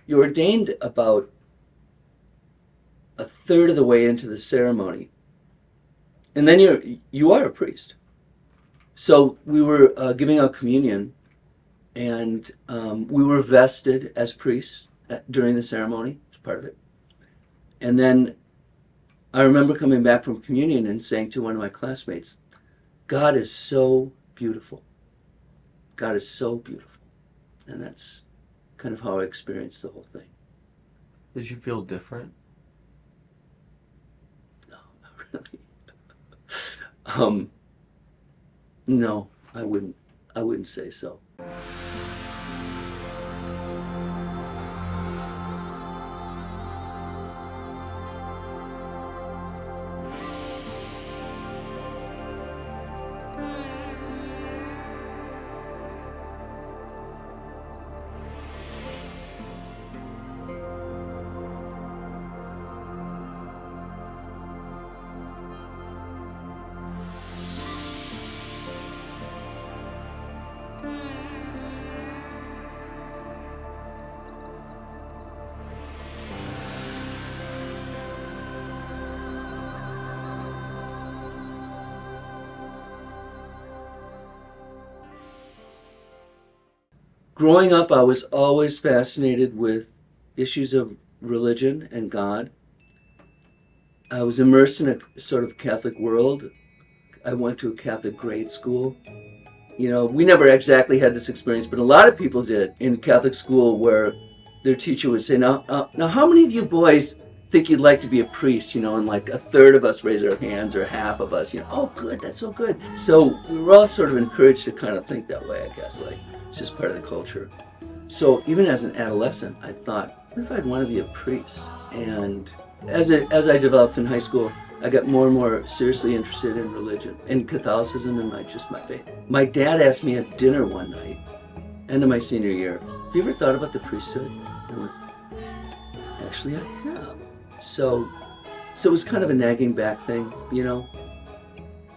you're ordained about a third of the way into the ceremony, and then you are a priest. So we were giving out communion, and we were vested as priests during the ceremony. It's part of it. And then I remember coming back from communion and saying to one of my classmates, God is so beautiful. God is so beautiful. And that's kind of how I experienced the whole thing. Did you feel different? No, not really. No, I wouldn't say so. Growing up, I was always fascinated with issues of religion and God. I was immersed in a sort of Catholic world. I went to a Catholic grade school. You know, we never exactly had this experience, but a lot of people did in Catholic school, where their teacher would say, now how many of you boys think you'd like to be a priest? You know, and like a third of us raise our hands, or half of us, you know, oh good, that's so good. So we were all sort of encouraged to kind of think that way, I guess, like it's just part of the culture. So even as an adolescent, I thought, what if I'd want to be a priest? And as I developed in high school, I got more and more seriously interested in religion and Catholicism and my faith. My dad asked me at dinner one night, end of my senior year, have you ever thought about the priesthood? And I went, actually I have. So it was kind of a nagging back thing, you know.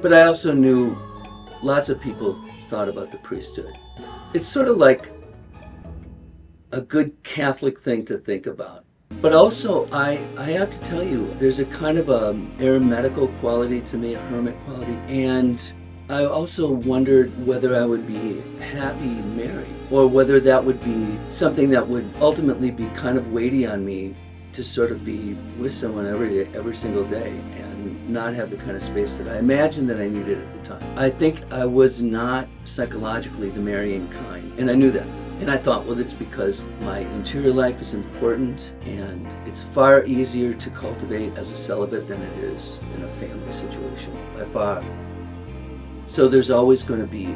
But I also knew lots of people thought about the priesthood. It's sort of like a good Catholic thing to think about. But also, I have to tell you, there's a kind of a eremitical quality to me, a hermit quality. And I also wondered whether I would be happy married, or whether that would be something that would ultimately be kind of weighty on me, to sort of be with someone every single day and not have the kind of space that I imagined that I needed at the time. I think I was not psychologically the marrying kind, and I knew that. And I thought, well, that's because my interior life is important, and it's far easier to cultivate as a celibate than it is in a family situation, by far. So there's always going to be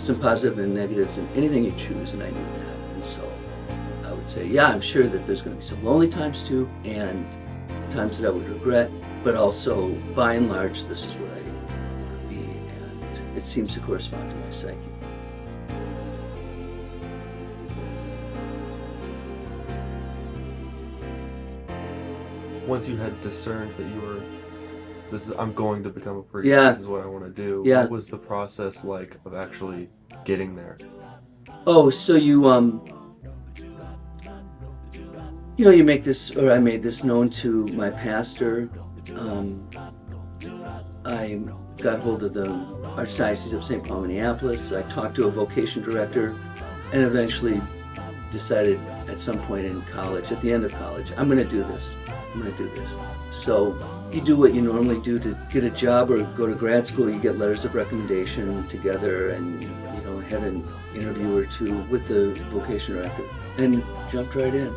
some positive and negatives in anything you choose, and I knew that. And so I would say, yeah, I'm sure that there's going to be some lonely times too, and times that I would regret, but also, by and large, this is what I want to be, and it seems to correspond to my psyche. Once you had discerned that you were, I'm going to become a priest, Yeah. This is what I want to do, Yeah. What was the process like of actually getting there? Oh, so you make this, or I made this known to my pastor. I got hold of the Archdiocese of St. Paul, Minneapolis. I talked to a vocation director, and eventually decided at some point in college, at the end of college, I'm going to do this. So you do what you normally do to get a job or go to grad school. You get letters of recommendation together, and had an interview or two with the vocation director, and jumped right in.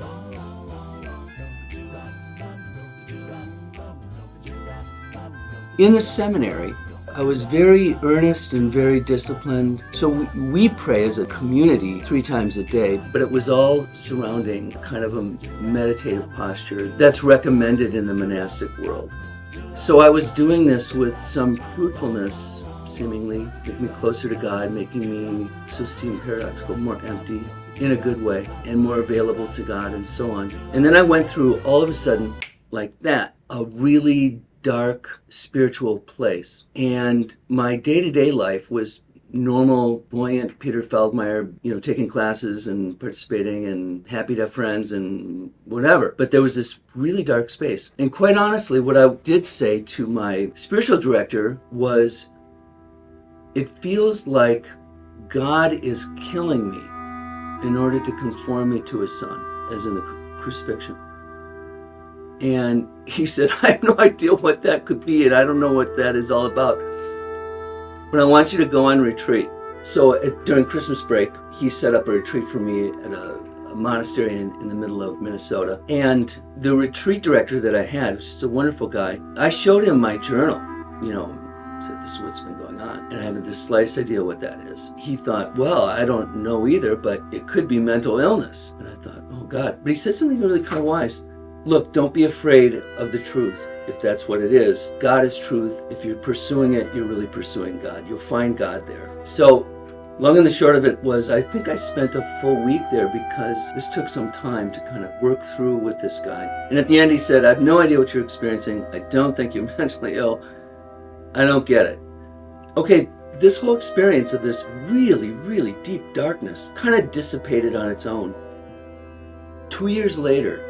In the seminary, I was very earnest and very disciplined. So we pray as a community 3 times a day, but it was all surrounding kind of a meditative posture that's recommended in the monastic world. So I was doing this with some fruitfulness, seemingly, making me closer to God, making me, so seem paradoxical, more empty in a good way, and more available to God, and so on. And then I went through, all of a sudden, like that, a really dark spiritual place, and my day-to-day life was normal, buoyant Peter Feldmeyer, taking classes and participating and happy to have friends and whatever. But there was this really dark space. And quite honestly, what I did say to my spiritual director was, it feels like God is killing me in order to conform me to his son, as in the crucifixion. And he said, I have no idea what that could be, and I don't know what that is all about, but I want you to go on retreat. So during Christmas break, he set up a retreat for me at a monastery in the middle of Minnesota. And the retreat director that I had, was just a wonderful guy, I showed him my journal, said, this is what's been going on. And I haven't the slightest idea what that is. He thought, well, I don't know either, but it could be mental illness. And I thought, oh God. But he said something really kind of wise. Look, don't be afraid of the truth, if that's what it is. God is truth. If you're pursuing it, you're really pursuing God. You'll find God there. So, long and the short of it was, I think I spent a full week there because this took some time to kind of work through with this guy. And at the end he said, I have no idea what you're experiencing. I don't think you're mentally ill. I don't get it. Okay, this whole experience of this really, really deep darkness kind of dissipated on its own. 2 years later,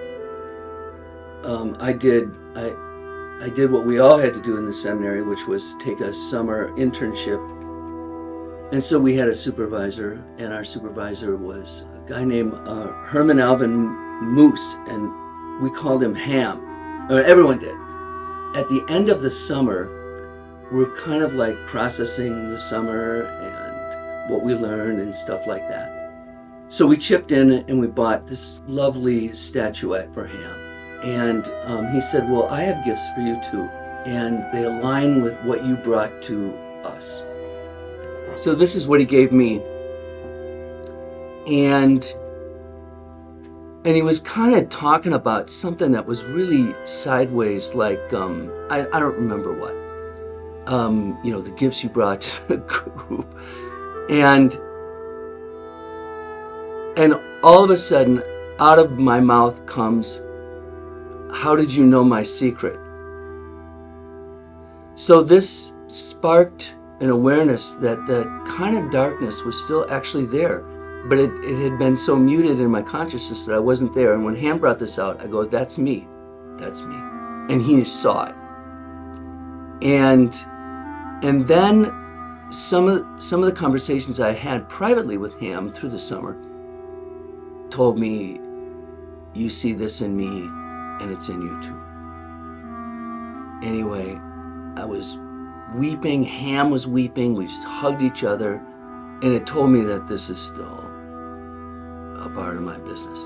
I did what we all had to do in the seminary, which was take a summer internship. And so we had a supervisor, and our supervisor was a guy named Herman Alvin Moose, and we called him Ham. Everyone did. At the end of the summer, we're kind of like processing the summer and what we learned and stuff like that. So we chipped in and we bought this lovely statuette for Ham. And he said, well, I have gifts for you too. And they align with what you brought to us. So this is what he gave me. And he was kind of talking about something that was really sideways, like, I don't remember what. The gifts you brought to the group. And all of a sudden, out of my mouth comes, how did you know my secret? So this sparked an awareness that that kind of darkness was still actually there, but it had been so muted in my consciousness that I wasn't there. And when Ham brought this out, I go, that's me. That's me. And he saw it. And then some of the conversations I had privately with Ham through the summer told me, you see this in me, and it's in you too. Anyway, I was weeping, Ham was weeping, we just hugged each other, and it told me that this is still a part of my business.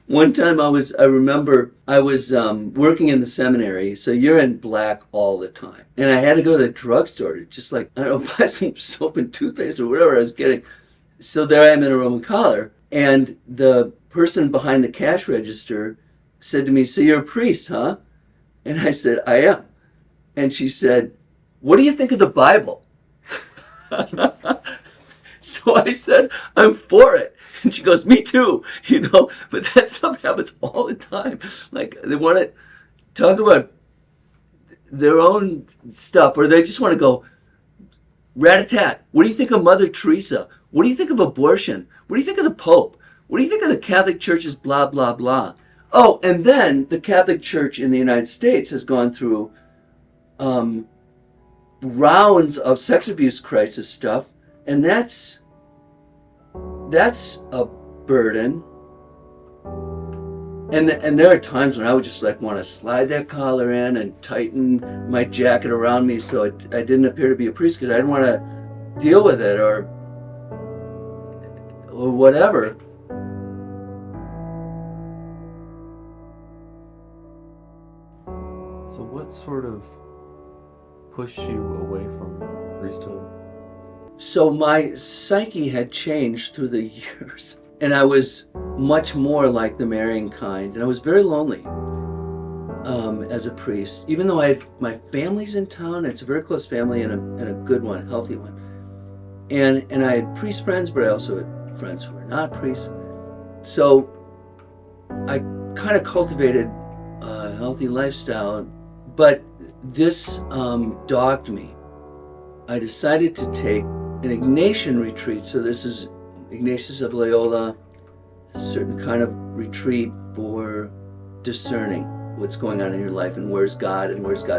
One time I remember I was working in the seminary, so you're in black all the time. And I had to go to the drugstore to just buy some soap and toothpaste or whatever I was getting. So there I am in a Roman collar, and the person behind the cash register said to me, so you're a priest, huh? And I said, I am. And she said, what do you think of the Bible? So I said, I'm for it. And she goes, me too, but that stuff happens all the time. Like, they want to talk about their own stuff, or they just want to go, rat-a-tat, what do you think of Mother Teresa? What do you think of abortion? What do you think of the Pope? What do you think of the Catholic Church's blah, blah, blah? Oh, and then the Catholic Church in the United States has gone through rounds of sex abuse crisis stuff, and that's a burden. And there are times when I would just want to slide that collar in and tighten my jacket around me so I didn't appear to be a priest, because I didn't want to deal with it or whatever. So what sort of pushed you away from priesthood? So my psyche had changed through the years, and I was much more like the marrying kind, and I was very lonely as a priest. Even though my family's in town, it's a very close family and a good one, a healthy one. And I had priest friends, but I also had friends who were not priests. So I kind of cultivated a healthy lifestyle, but this dogged me. I decided to take an Ignatian retreat. So this is Ignatius of Loyola, a certain kind of retreat for discerning what's going on in your life and where's God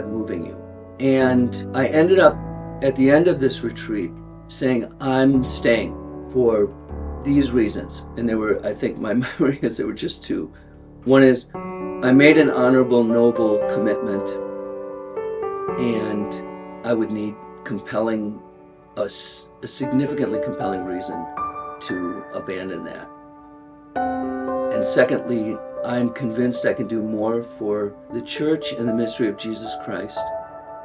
moving you. And I ended up at the end of this retreat saying, I'm staying for these reasons. And there were, I think my memory is there were just two. One is I made an honorable, noble commitment, and I would need a significantly compelling reason to abandon that. And secondly, I'm convinced I can do more for the church and the ministry of Jesus Christ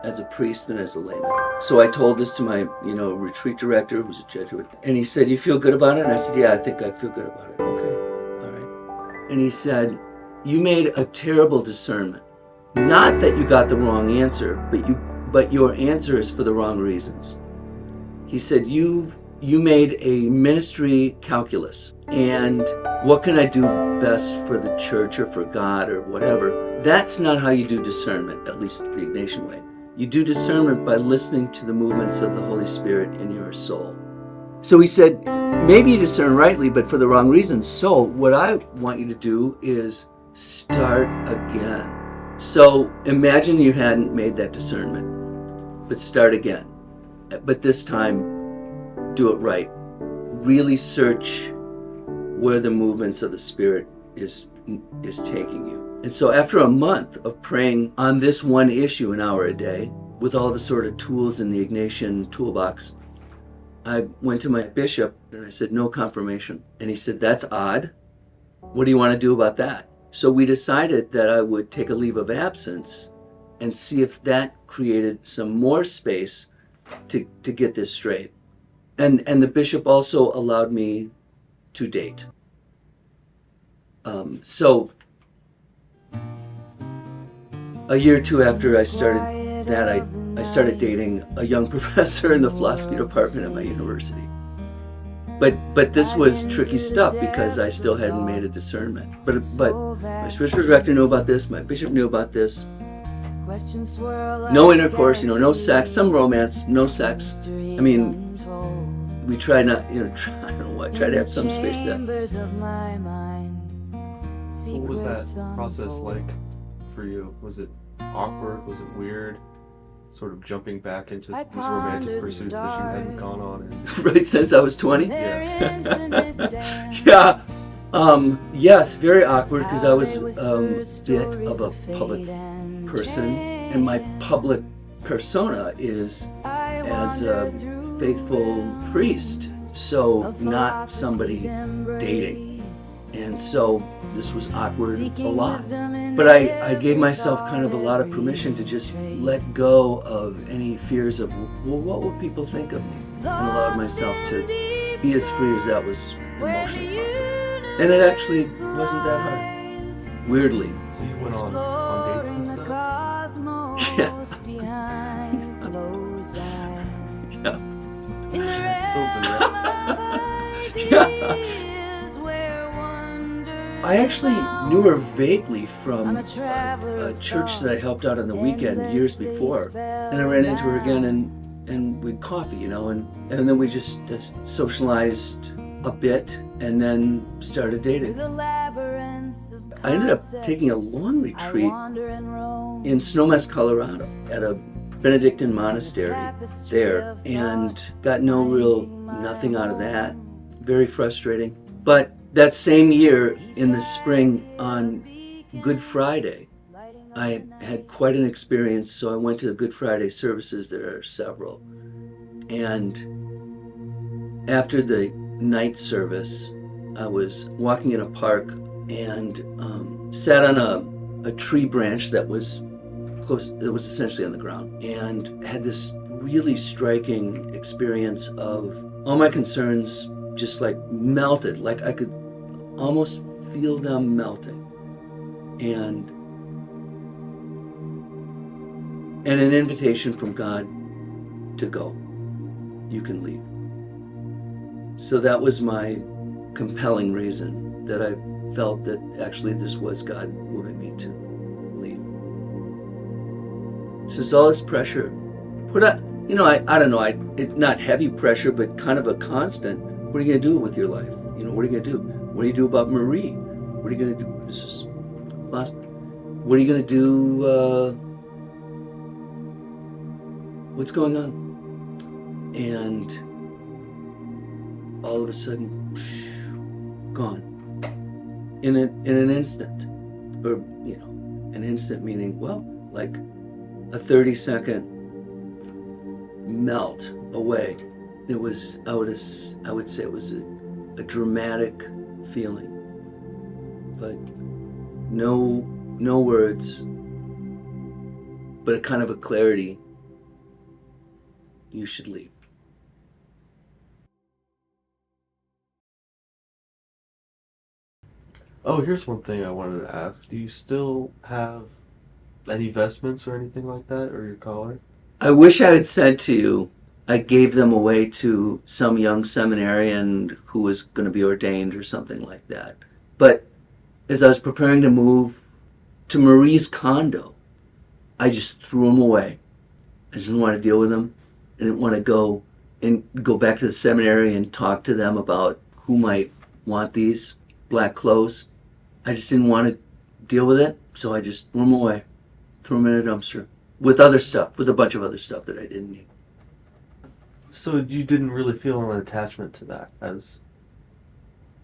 as a priest than as a layman. So I told this to my, retreat director, who's a Jesuit, and he said, "You feel good about it?" And I said, "Yeah, I think I feel good about it." "Okay, all right." And he said, "You made a terrible discernment. Not that you got the wrong answer, but your answer is for the wrong reasons." He said, you made a ministry calculus, and what can I do best for the church or for God or whatever? That's not how you do discernment, at least the Ignatian way. You do discernment by listening to the movements of the Holy Spirit in your soul. So he said, maybe you discern rightly, but for the wrong reasons. So what I want you to do is start again. So imagine you hadn't made that discernment, but start again. But this time, do it right. Really search where the movements of the Spirit is taking you. And so after a month of praying on this one issue an hour a day, with all the sort of tools in the Ignatian toolbox, I went to my bishop and I said, "No confirmation." And he said, "That's odd. What do you want to do about that?" So we decided that I would take a leave of absence and see if that created some more space to get this straight. And the bishop also allowed me to date. So a year or two after I started that, I started dating a young professor in the philosophy department at my university. But this was tricky stuff because I still hadn't made a discernment. But my spiritual director knew about this, my bishop knew about this. No intercourse, no sex, some romance, no sex. I mean, we try not, try to have some space there. What was that process like for you? Was it awkward? Was it weird? Sort of jumping back into these romantic pursuits that you hadn't gone on? Right, since I was 20? Yeah. Yeah. Yes, very awkward because I was a bit of a public person, and my public persona is as a faithful priest, so not somebody dating. And so this was awkward a lot. But I gave myself kind of a lot of permission to just let go of any fears of, well, what will people think of me? And allowed myself to be as free as that was emotionally possible. And it actually wasn't that hard, weirdly. So you went on dates and stuff? Yeah. Yeah. It's so bizarre. Yeah. I actually knew her vaguely from a church that I helped out on the weekend years before. And I ran into her again and we'd coffee, and then we just socialized a bit and then started dating. I ended up taking a long retreat in Snowmass, Colorado at a Benedictine monastery there and got nothing out of that. Very frustrating. But that same year, in the spring, on Good Friday, I had quite an experience, so I went to the Good Friday services. There are several. And after the night service, I was walking in a park and sat on a tree branch that was essentially on the ground, and had this really striking experience of all my concerns just like melted, like I could almost feel them melting, and an invitation from God to go. You can leave. So that was my compelling reason that I felt that actually this was God moving me to leave. So it's all this pressure. Put up, I don't know, not heavy pressure, but kind of a constant. What are you going to do with your life? What are you going to do? What do you do about Marie? What are you going to do? This is last. What are you going to do? What's going on? And all of a sudden, gone. In an instant. Or, an instant meaning, well, like a 30-second melt away. It was, I would say it was a dramatic feeling. But no words, but a kind of a clarity. You should leave. Oh, here's one thing I wanted to ask. Do you still have any vestments or anything like that, or your collar? I wish I had said to you, I gave them away to some young seminarian who was going to be ordained or something like that. But as I was preparing to move to Marie's condo, I just threw them away. I just didn't want to deal with them. I didn't want to go back to the seminary and talk to them about who might want these black clothes. I just didn't want to deal with it, so I just threw them away. Threw them in a dumpster. With other stuff, with a bunch of other stuff that I didn't need. So you didn't really feel an attachment to that as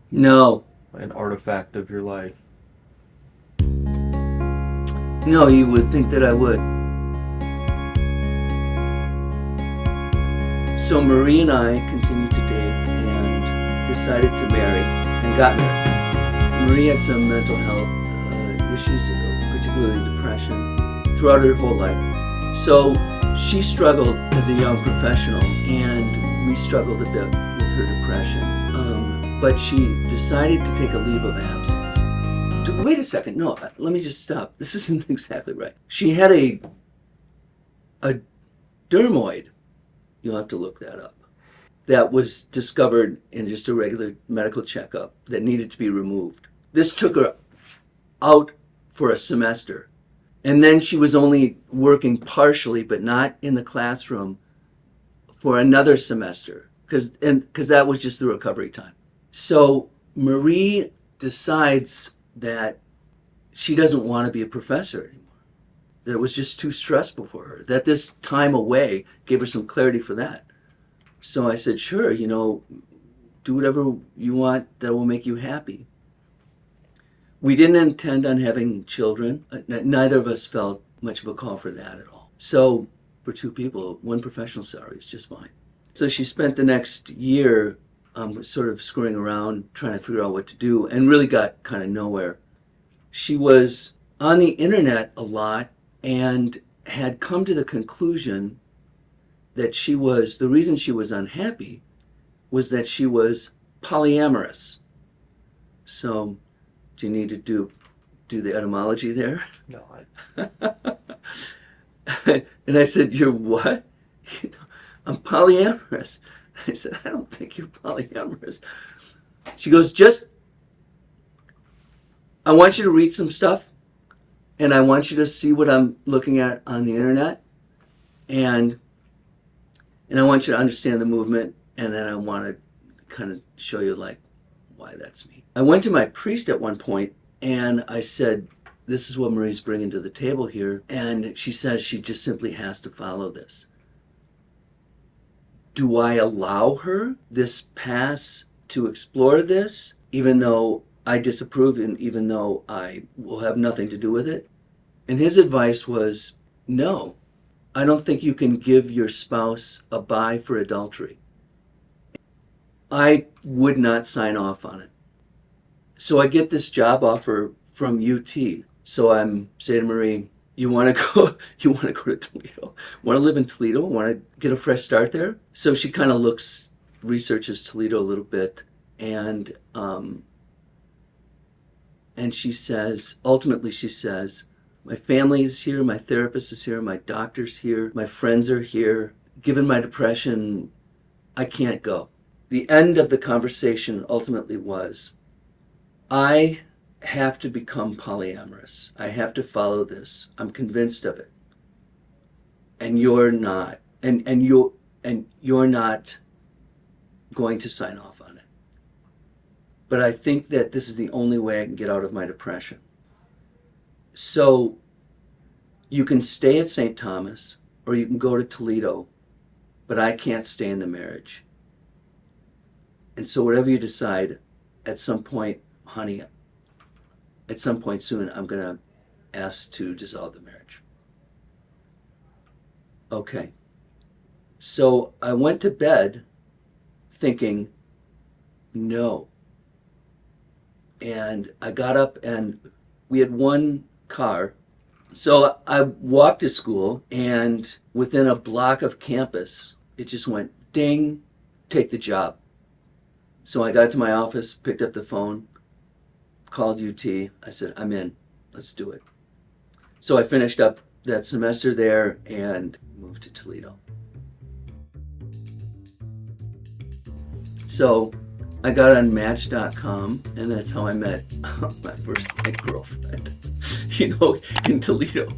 No. an artifact of your life? No, you would think that I would. So Marie and I continued to date and decided to marry and got married. Marie had some mental health issues, particularly depression, throughout her whole life. So she struggled as a young professional, and we struggled a bit with her depression. But she decided to take a leave of absence. Wait a second, no, let me just stop. This isn't exactly right. She had a dermoid, you'll have to look that up, that was discovered in just a regular medical checkup that needed to be removed. This took her out for a semester. And then she was only working partially, but not in the classroom, for another semester, because that was just the recovery time. So Marie decides that she doesn't want to be a professor anymore. That it was just too stressful for her. That this time away gave her some clarity for that. So I said, sure, do whatever you want that will make you happy. We didn't intend on having children. Neither of us felt much of a call for that at all. So for two people, one professional salary is just fine. So she spent the next year sort of screwing around, trying to figure out what to do, and really got kind of nowhere. She was on the internet a lot and had come to the conclusion that the reason she was unhappy was that she was polyamorous. So do you need to do the etymology there? No, And I said, you're what? I'm polyamorous. I said, I don't think you're polyamorous. She goes, I want you to read some stuff, and I want you to see what I'm looking at on the internet, and I want you to understand the movement, and then I want to kind of show you why that's me. I went to my priest at one point, and I said, this is what Marie's bringing to the table here, and she says she just simply has to follow this. Do I allow her this pass to explore this, even though I disapprove and even though I will have nothing to do with it? And his advice was, no, I don't think you can give your spouse a bye for adultery. I would not sign off on it. So I get this job offer from UT. So I'm saying to Marie, you want to go to Toledo? Want to live in Toledo? Want to get a fresh start there? So she kind of researches Toledo a little bit, and she says, ultimately she says, my family is here, my therapist is here, my doctor's here, my friends are here. Given my depression, I can't go. the end of the conversation ultimately was, I have to become polyamorous. I have to follow this. I'm convinced of it. And you're not. And you're not going to sign off on it. But I think that this is the only way I can get out of my depression. So you can stay at St. Thomas or you can go to Toledo, but I can't stay in the marriage. And so whatever you decide, at some point, honey, at some point soon, I'm going to ask to dissolve the marriage. Okay. So I went to bed thinking, no. And I got up and we had one car. So I walked to school, and within a block of campus, it just went ding, take the job. So I got to my office, picked up the phone, called UT. I said, I'm in. Let's do it. So I finished up that semester there and moved to Toledo. So I got on Match.com, and that's how I met my first girlfriend, in Toledo.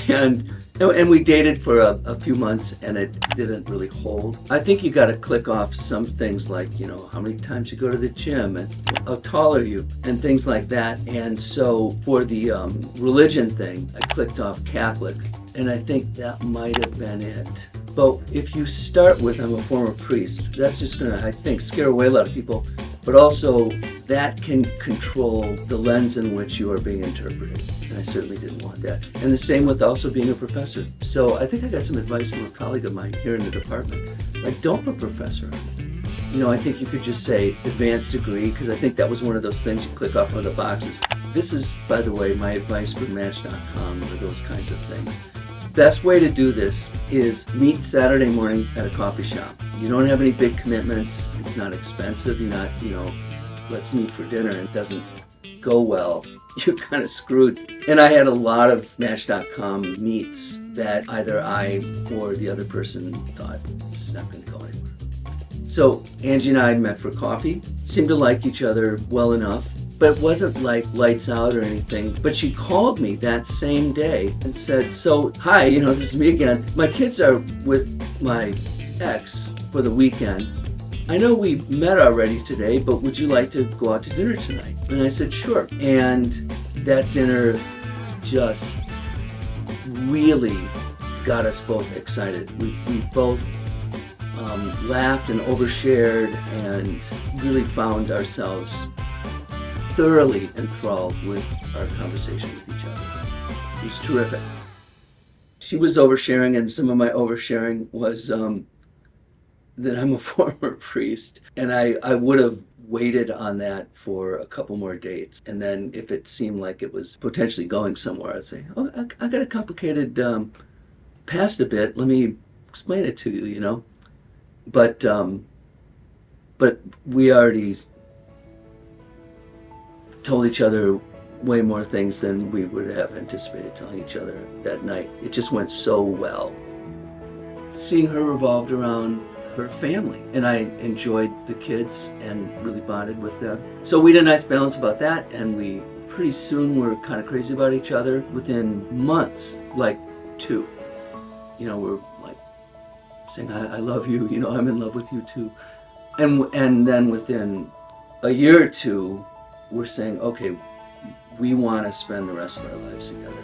And we dated for a few months, and it didn't really hold. I think you got to click off some things like, how many times you go to the gym, and how tall are you, and things like that. And so for the religion thing, I clicked off Catholic, and I think that might have been it. But if you start with, I'm a former priest, that's just going to, I think, scare away a lot of people. But also, that can control the lens in which you are being interpreted. And I certainly didn't want that. And the same with also being a professor. So I think I got some advice from a colleague of mine here in the department. Like, don't put professor. I think you could just say advanced degree, because I think that was one of those things you click off one of the boxes. This is, by the way, my advice for Match.com or those kinds of things. Best way to do this is meet Saturday morning at a coffee shop. You don't have any big commitments. It's not expensive. You're not, let's meet for dinner. It doesn't go well. You're kind of screwed. And I had a lot of Match.com meets that either I or the other person thought, this is not going to go anywhere. So Angie and I met for coffee. Seemed to like each other well enough. But it wasn't like lights out or anything. But she called me that same day and said, so, hi, this is me again. My kids are with my ex for the weekend. I know we met already today, but would you like to go out to dinner tonight? And I said, sure. And that dinner just really got us both excited. We both laughed and overshared and really found ourselves thoroughly enthralled with our conversation with each other. It was terrific. She was oversharing, and some of my oversharing was that I'm a former priest, and I would have waited on that for a couple more dates. And then if it seemed like it was potentially going somewhere, I'd say, oh, I got a complicated past a bit. Let me explain it to you, But we already told each other way more things than we would have anticipated telling each other that night. It just went so well. Seeing her revolved around her family, and I enjoyed the kids and really bonded with them. So we had a nice balance about that, and we pretty soon were kind of crazy about each other. Within months, like 2, we're like saying, I love you, I'm in love with you too. And then within a year or 2, we're saying, okay, we want to spend the rest of our lives together.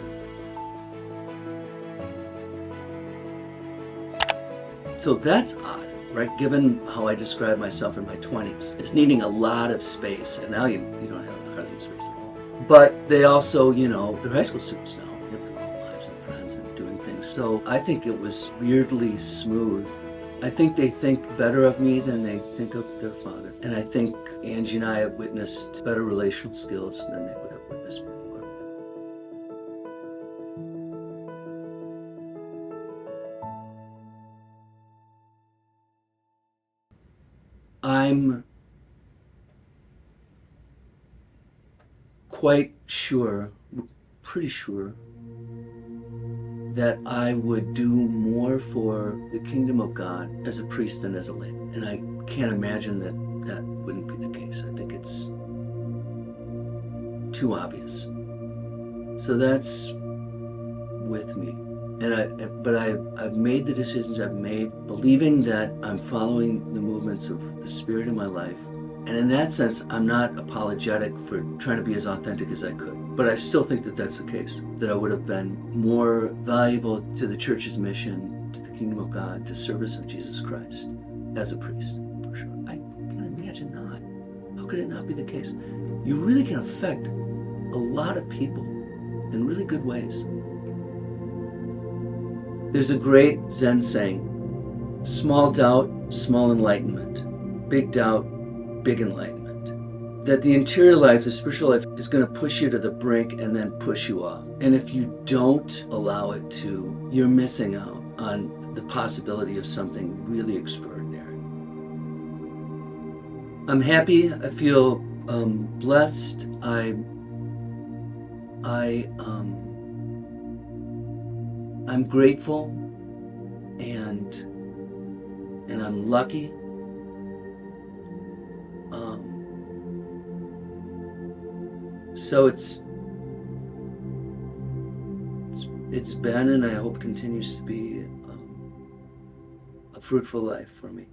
So that's odd, right? Given how I describe myself in my 20s, as needing a lot of space, and now you don't have hardly any space at all. But they also, they're high school students now. They have their own lives and friends and doing things. So I think it was weirdly smooth. I think they think better of me than they think of their father. And I think Angie and I have witnessed better relational skills than they would have witnessed before. I'm quite sure, pretty sure, that I would do more for the kingdom of God as a priest than as a layman. And can't imagine that that wouldn't be the case. I think it's too obvious. So that's with me. But I've made the decisions I've made, believing that I'm following the movements of the Spirit in my life. And in that sense, I'm not apologetic for trying to be as authentic as I could. But I still think that that's the case, that I would have been more valuable to the church's mission, to the kingdom of God, to service of Jesus Christ as a priest, for sure. I can't imagine not. How could it not be the case? You really can affect a lot of people in really good ways. There's a great Zen saying, small doubt, small enlightenment. Big doubt, big enlightenment. That the interior life, the spiritual life, is going to push you to the brink and then push you off. And if you don't allow it to, you're missing out on the possibility of something really extraordinary. I'm happy. I feel blessed. I'm grateful, and I'm lucky. So it's been, and I hope continues to be, a fruitful life for me.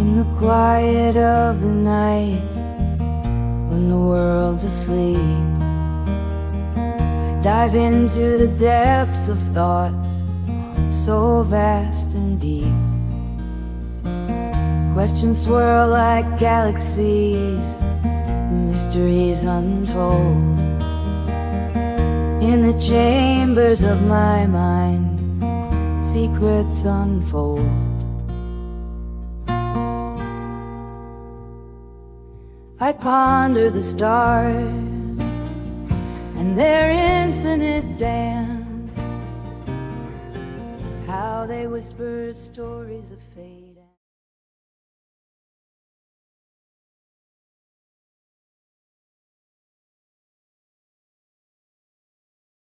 In the quiet of the night, when the world's asleep, I dive into the depths of thoughts so vast and deep. Questions swirl like galaxies, mysteries untold. In the chambers of my mind, secrets unfold. I ponder the stars and their infinite dance, how they whisper stories of fate.